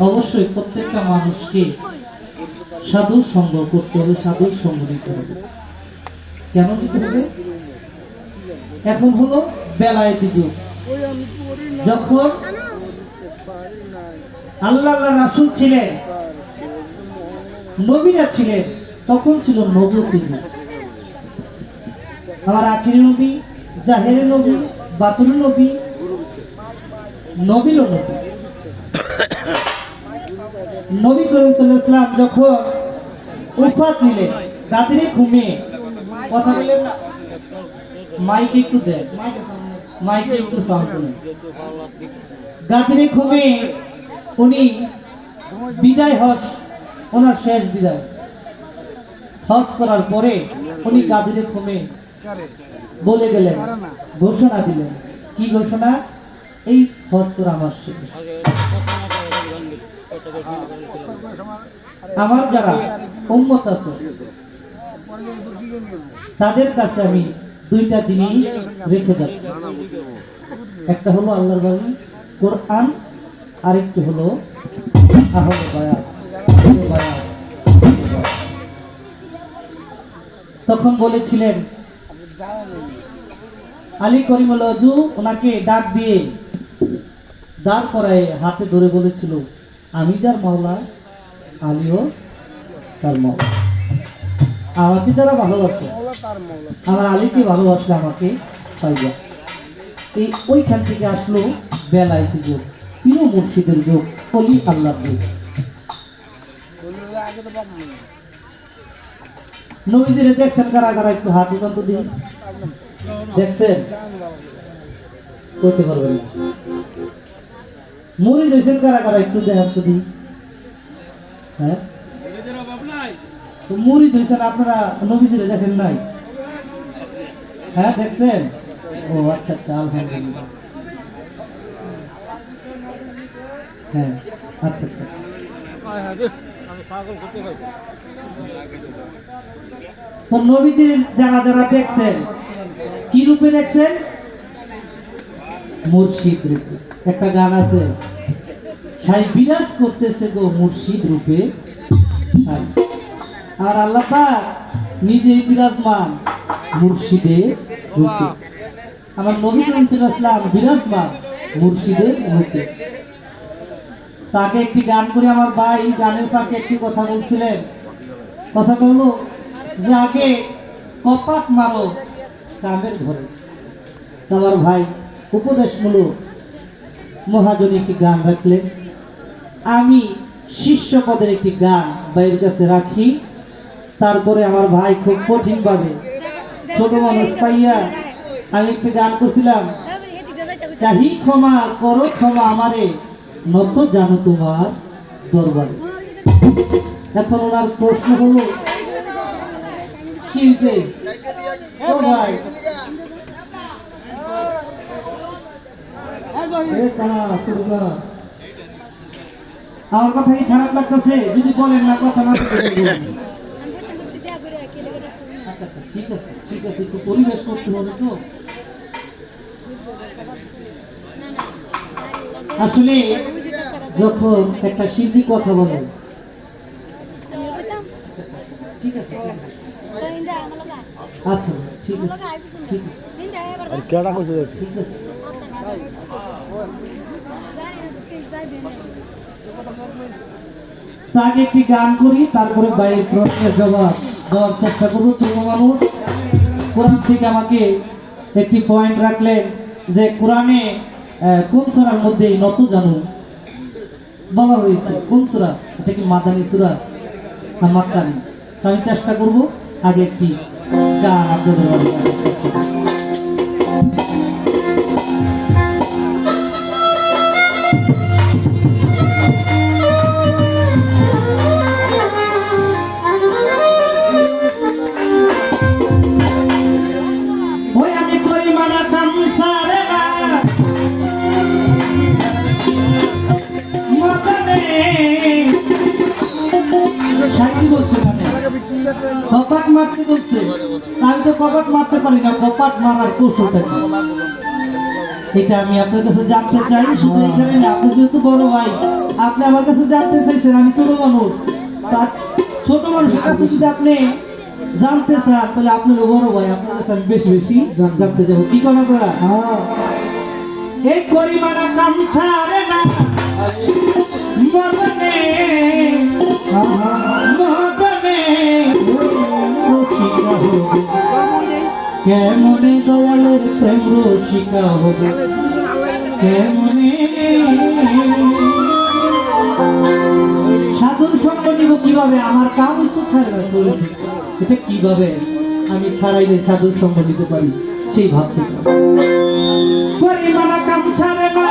অবশ্যই প্রত্যেকটা মানুষকে সাধুর সঙ্গ করতে হবে, সাধুর সঙ্গ দিতে হবে। কেন দিতে হবে? এখন হলো বেলায়েতি যুগ। যখন আল্লাহ রাসূল ছিলেন, নবীরা ছিলেন, তখন ছিল নবুয়তের যুগ। আমার আখিরি নবী, জাহেরি নবী, বাতুল নবী, নবীল নবী। নবী করিম সাল্লাল্লাহু আলাইহি ওয়াসাল্লাম যখন উফাত নিলেন, রাত্রে ঘুমিয়ে কথা বলেন না, মাইক একটু দেন, মাইক একটু সাউন্ড করেন। রাত্রে ঘুমিয়ে উনি বিদায় হজ, ওনার শেষ বিদায় হজ করার পরে উনি গাদিরে ঘুমিয়ে বলে গেলেন, ঘোষণা দিলেন। কি ঘোষণা? এই হজ করা আমার শেষ। আমার যারা উম্মত আছে তাদের কাছে আমি দুইটা জিনিস রেখে যাচ্ছি। একটা হলো আল্লাহর বাণী কোরআন, আরেকটি হলো আহলে বায়াত। তখন বলেছিলেন আলী করিমুল্লাহ ওয়াজু, ওনাকে ডাক দিয়ে দাঁড় করায় হাতে ধরে বলেছিল, আমি যার মাওলা আমিও তার মাওলা। আমাকে যারা ভালোবাসে, আমার আলীকে ভালোবাসলে আমাকে পাইবা। এই ওইখান থেকে আসলো বেলায়েতি যুগ, প্রিয় মুর্শিদের যুগ, অলি আল্লাহর যুগ। নবীজিরে দেখছেন কারা কারা? একটু হাত উঠান তো দিন। দেখছেন? করতে পারবেন না। মুরিদ হয়েছেন কারা কারা? একটু দেখান তো দিন। হ্যাঁ, মুরিদ হয়েছেন আপনারা, নবীজিরে দেখেন নাই? হ্যাঁ দেখছেন? ও আচ্ছা আচ্ছা, আলহামদুলিল্লাহ। হ্যাঁ আচ্ছা আচ্ছা। তো নবীজি যারা যারা দেখছেন, কি রূপে দেখছেন? মুর্শিদ রূপে। একটা গান আছে, সাই বিরাজ করতেছে গো মুর্শিদ রূপে। আর আল্লাহ পাক নিজেই বিরাজমান মুর্শিদের রূপে। আমার নবী করিম সাল্লাল্লাহু আলাইহি ওয়াসাল্লাম বিরাজমান মুর্শিদের রূপে। তাকে একটি গান করে আমার ভাই গানের ফাঁকে একটি কথা বলছিলেন। কথাটা হলো যে আগে কপাট মারো কামের ঘরে। আমার ভাই উপদেশমূলক মহাজনী একটি গান রাখলেন। আমি শিষ্য পদের একটি গান ভাইয়ের কাছে রাখি। তারপরে আমার ভাই খুব কঠিনভাবে, ছোট মানুষ পাইয়া আমি একটি গান করছিলাম, চাহি ক্ষমা করো ক্ষমা আমারে, নত জানো তোমার দরবারে। এখন ওনার প্রশ্ন হলো, কি হয়েছে ও ভাই? আমার কথা কি খারাপ লাগতেছে? যদি বলেন না, কথা না আচ্ছা আচ্ছা, ঠিক আছে ঠিক আছে, একটু পরিবেশ করতে হবে তো। আসলে যখন একটা শিল্পী কথা বলে, ঠিক আছে আচ্ছা ঠিক আছে ঠিক আছে ঠিক আছে। তাকে একটি গান করি, তারপরে বাইরের প্রশ্নের জবাব দেওয়ার চেষ্টা করবো। ছোট মানুষ কোরআন থেকে আমাকে একটি পয়েন্ট রাখলেন যে কোরআনে কোন সূরার মধ্যে নত জানু বলা হয়েছে? কোন সূরা? এটা কি মাদানী সূরা না মাক্কানী? আমি চেষ্টা করব আগে একটি গান আপনাদের কপাট মারতে বলছে, আমি তো কপাট মারতে পারি না, কপাট মারার কৌশলটা কি এটা আমি আপনার কাছে জানতে চাই। শুধু এখানে না, আপনি যেহেতু বড় ভাই, আপনি আমার কাছে জানতে চাইছেন আমি ছোট মানুষ, তা ছোট মানুষের কাছে যদি আপনি জানতে চান তাহলে আপনার বড় ভাই আপনার কাছে আমি বেশি বেশি জানতে যাবো। কি করা করা এই করিমানা কামছা রে না মদনে মদনে রসিকা হবে কেমনে দয়ালের প্রেম রসিকা হবে কেমনে সাধুর সঙ্গ নিব কিভাবে আমার কাম তো ছাড়ে না এটা কিভাবে আমি ছাড়াইলে সাধুর সঙ্গ নিতে পারি সেই ভাব থেকে পরিমাণা কাম ছাড়ে না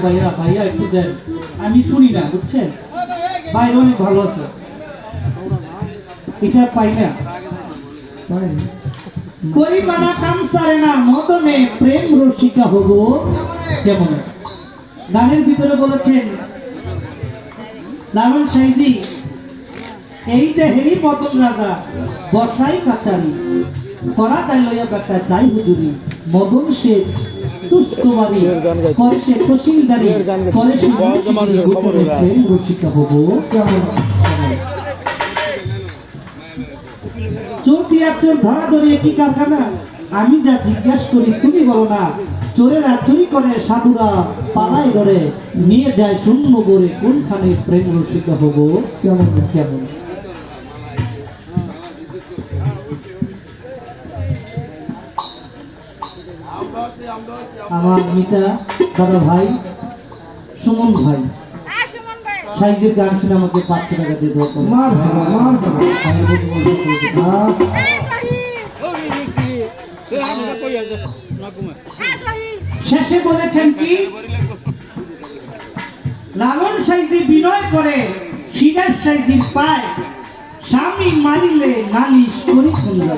ভাইয়া ভাইয়া একটু দেন আমি শুনি না বুঝছেন বাইরে অনেক ভালো আছে এটা পাই না পরিমাণা কাম সারে না মদনে প্রেম রসিকা হব কেমন গানের ভিতরে বলেছেন লালন সাইজি এই দেহেরই মদন রাজা বসাই কাচারি করা তাই লইয়া বেটা যাই হুজুরি মদন সে তুষ্টবাড়ি করে সে তহসিলদারি করে সে গোপনে প্রেম রসিকা হব কেমন চোর দিয়া চোর ধরা ধরে কি কারখানা আমি যা জিজ্ঞাসা করি তুমি বলো না চোরেরা চুরি করে, সাধুরা পালাই করে, নিয়ে যায় শূন্য করে, কোনখানে প্রেম রসিক হব কেমন কেমন। আমার মিতা দাদা ভাই, সুমন ভাই, সাইজের গান শুনে আমাকে 500 টাকা দিয়ে দেওয়া করে। মার বাবা, মার বাবা। আমি বলতে শেষে বলেছেন কি, লালন সাইজি বিনয় করে, সিরাজ সাইজির পায়, স্বামী মারিলে নালিশ করি সুন্দর।